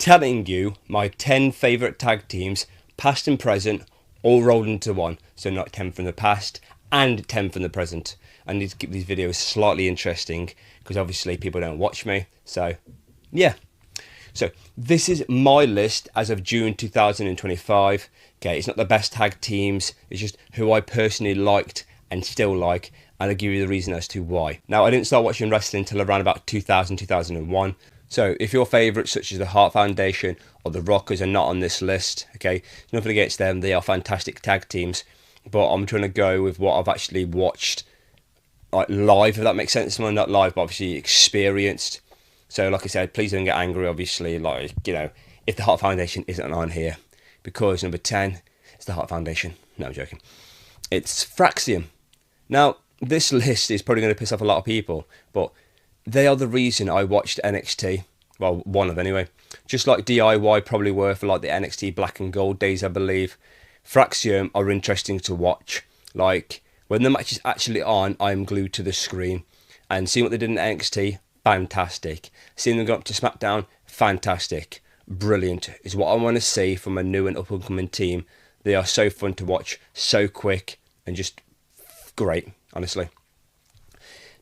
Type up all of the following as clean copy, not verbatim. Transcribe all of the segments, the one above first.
telling you my 10 favourite tag teams, past and present, all rolled into one. So not 10 from the past and 10 from the present. I need to keep these videos slightly interesting because obviously people don't watch me. So yeah. So this is my list as of June 2025. Okay, it's not the best tag teams. It's just who I personally liked and still like. And I'll give you the reason as to why. Now, I didn't start watching wrestling until around about 2000, 2001. So if your favourites such as the Hart Foundation or the Rockers are not on this list, okay, nothing against them. They are fantastic tag teams. But I'm trying to go with what I've actually watched like live, if that makes sense. Well, not live, but obviously experienced. So like I said, please don't get angry, obviously, like, you know, if the Hart Foundation isn't on here. Because number 10 is the Hart Foundation. No, I'm joking. It's Fraxium. Now, this list is probably going to piss off a lot of people, but they are the reason I watched NXT. Well, one of anyway. Just like DIY probably were for like the NXT Black and Gold days, I believe. Fraxium are interesting to watch. Like, when the match is actually on, I'm glued to the screen. And seeing what they did in NXT, fantastic. Seeing them go up to SmackDown, fantastic. Brilliant. Is what I want to see from a new and up-and-coming team. They are so fun to watch, so quick, and just great, honestly.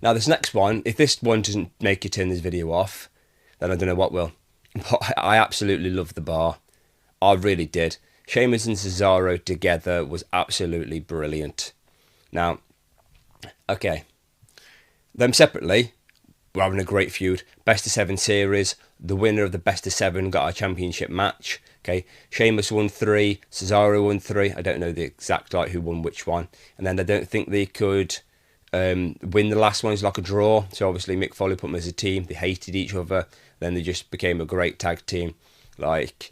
Now, this next one, if this one doesn't make you turn this video off, then I don't know what will. But I absolutely love the Bar. I really did. Sheamus and Cesaro together was absolutely brilliant. Now, okay. Them separately, we're having a great feud. Best of 7 series. The winner of the best of 7 got a championship match. Okay, Sheamus won 3, Cesaro won 3. I don't know the exact like who won which one. And then I don't think they could win the last one. It's like a draw. So obviously Mick Foley put them as a team. They hated each other. Then they just became a great tag team. Like,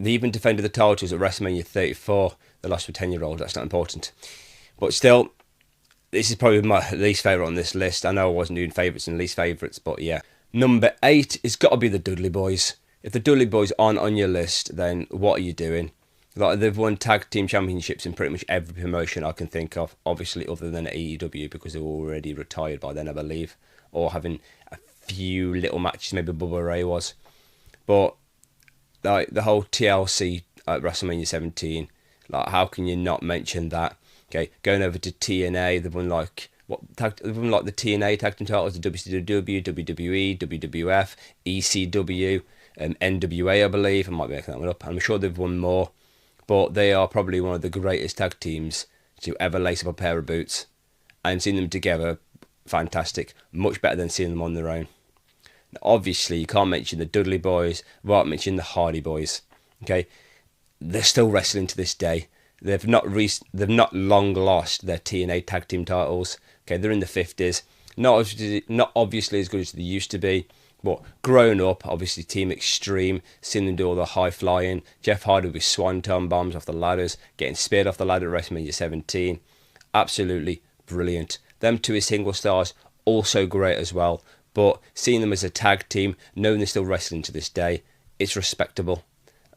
they even defended the titles at WrestleMania 34. They lost for 10-year-old. That's not important. But still, this is probably my least favourite on this list. I know I wasn't doing favourites and least favourites, but yeah. Number 8 has got to be the Dudley Boys. If the Dudley Boys aren't on your list, then what are you doing? Like, they've won tag team championships in pretty much every promotion I can think of, obviously other than AEW because they were already retired by then, I believe, or having a few little matches, maybe Bubba Ray was. But like the whole TLC at WrestleMania 17, like, how can you not mention that? Okay, going over to TNA, they've won like they've won like the TNA tag team titles, the WCW, WWE, WWF, ECW, NWA, I believe. I might be making that one up. I'm sure they've won more, but they are probably one of the greatest tag teams to ever lace up a pair of boots. And seeing them together, fantastic. Much better than seeing them on their own. Now, obviously, you can't mention the Dudley Boys without mentioning the Hardy Boys. Okay, they're still wrestling to this day. They've not long lost their TNA tag team titles. Okay, they're in the 50s. Not obviously as good as they used to be, but grown up, obviously Team Extreme, seeing them do all the high flying. Jeff Hardy with swanton bombs off the ladders, getting speared off the ladder at WrestleMania 17. Absolutely brilliant. Them two as single stars, also great as well. But seeing them as a tag team, knowing they're still wrestling to this day, it's respectable.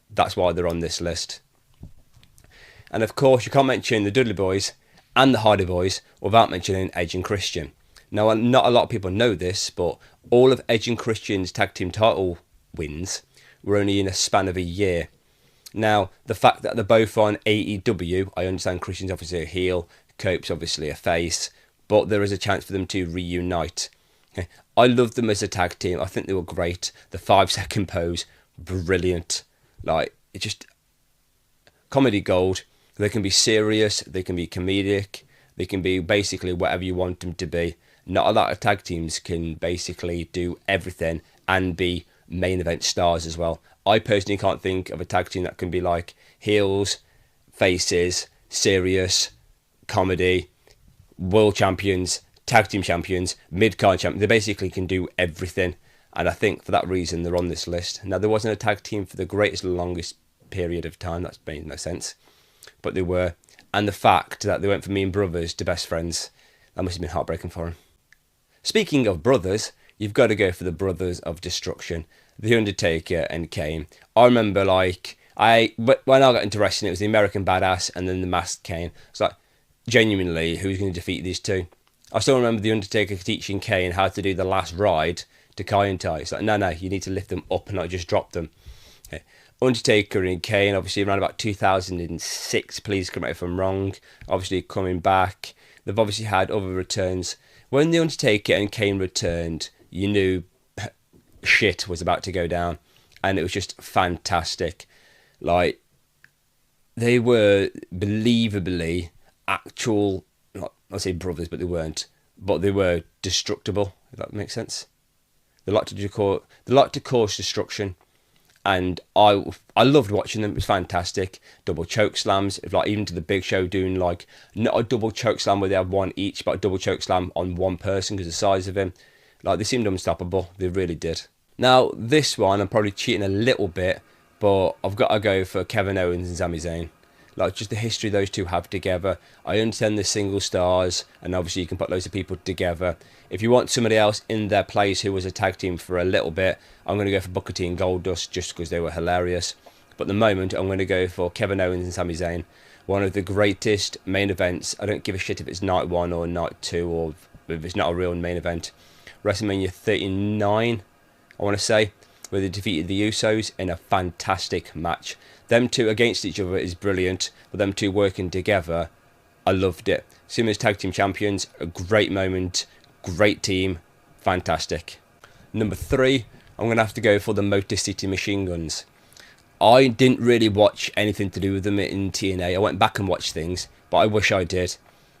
That's why they're on this list. And of course, you can't mention the Dudley Boys and the Hardy Boys without mentioning Edge and Christian. Now, not a lot of people know this, but all of Edge and Christian's tag team title wins were only in a span of a year. Now, the fact that they're both on AEW, I understand Christian's obviously a heel, Cope's obviously a face, but there is a chance for them to reunite. Okay. I loved them as a tag team. I think they were great. The 5-second pose, brilliant. Like, it's just comedy gold. They can be serious, they can be comedic, they can be basically whatever you want them to be. Not a lot of tag teams can basically do everything and be main event stars as well. I personally can't think of a tag team that can be like heels, faces, serious, comedy, world champions, tag team champions, mid-card champions. They basically can do everything. And I think for that reason, they're on this list. Now, there wasn't a tag team for the greatest, longest period of time. That made no sense. But they were. And the fact that they went from being brothers to best friends, that must have been heartbreaking for them. Speaking of brothers, you've got to go for the Brothers of Destruction, The Undertaker and Kane. I remember, like, when I got into wrestling, it was the American Badass and then the Masked Kane. It's like, genuinely, who's going to defeat these two? I still remember The Undertaker teaching Kane how to do the last ride to Kaientai. It's like, no, you need to lift them up and not just drop them. Undertaker and Kane, obviously around about 2006, please correct me if I'm wrong, obviously coming back. They've obviously had other returns. When The Undertaker and Kane returned, you knew shit was about to go down, and it was just fantastic. Like, they were believably actual, not, I'll say brothers, but they weren't, but they were destructible, if that makes sense. They like to cause destruction, and I loved watching them. It was fantastic. Double choke slams, like even to the Big Show doing like not a double choke slam where they have one each, but a double choke slam on one person because of the size of him. Like, they seemed unstoppable. They really did. Now this one, I'm probably cheating a little bit, but I've got to go for Kevin Owens and Sami Zayn. Like, just the history those two have together. I understand the single stars, and obviously you can put loads of people together. If you want somebody else in their place who was a tag team for a little bit, I'm going to go for Booker T and Goldust just because they were hilarious. But at the moment, I'm going to go for Kevin Owens and Sami Zayn. One of the greatest main events. I don't give a shit if it's night 1 or night 2 or if it's not a real main event. WrestleMania 39, I want to say, where they defeated the Usos in a fantastic match. Them two against each other is brilliant, but them two working together, I loved it. Same as tag team champions, a great moment, great team, fantastic. Number 3, I'm going to have to go for the Motor City Machine Guns. I didn't really watch anything to do with them in TNA. I went back and watched things, but I wish I did.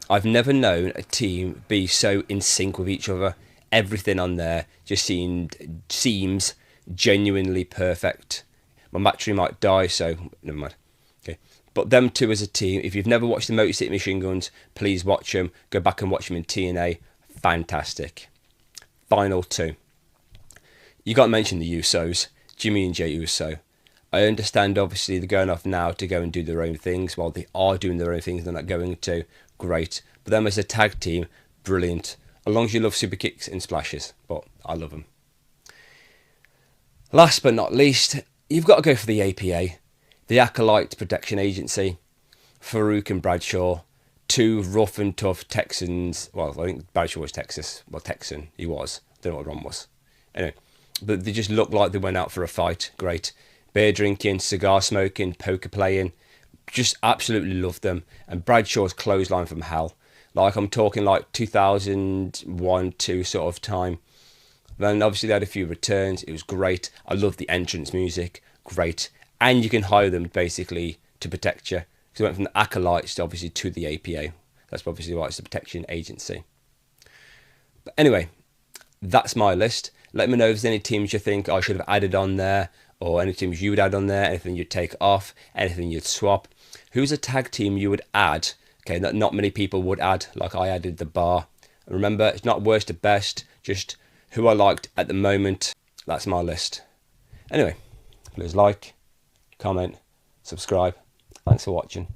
I've never known a team be so in sync with each other. Everything on there just seems genuinely perfect. My battery might die, so never mind. Okay, but them two as a team, if you've never watched the Motor City Machine Guns, please watch them. Go back and watch them in TNA. Fantastic. Final 2. You got to mention the Usos, Jimmy and Jey Uso. I understand, obviously, they're going off now to go and do their own things. While they are doing their own things, they're not going to. Great. But them as a tag team, brilliant. As long as you love super kicks and splashes. But I love them. Last but not least, you've got to go for the APA, the Acolyte Protection Agency. Farouk and Bradshaw, two rough and tough Texans. Well, I think Bradshaw was Texas. Well, Texan, he was. I don't know what Ron was. Anyway, but they just looked like they went out for a fight. Great. Beer drinking, cigar smoking, poker playing. Just absolutely loved them. And Bradshaw's clothesline from hell. Like, I'm talking like 2001, 2 sort of time. Then obviously they had a few returns. It was great. I love the entrance music. Great. And you can hire them basically to protect you. Because it went from the Acolytes to obviously to the APA. That's obviously why it's the protection agency. But anyway, that's my list. Let me know if there's any teams you think I should have added on there, or any teams you would add on there, anything you'd take off, anything you'd swap. Who's a tag team you would add? Okay, that not many people would add, like I added the Bar. Remember, it's not worst to best, just who I liked at the moment. That's my list. Anyway, please like, comment, subscribe. Thanks for watching.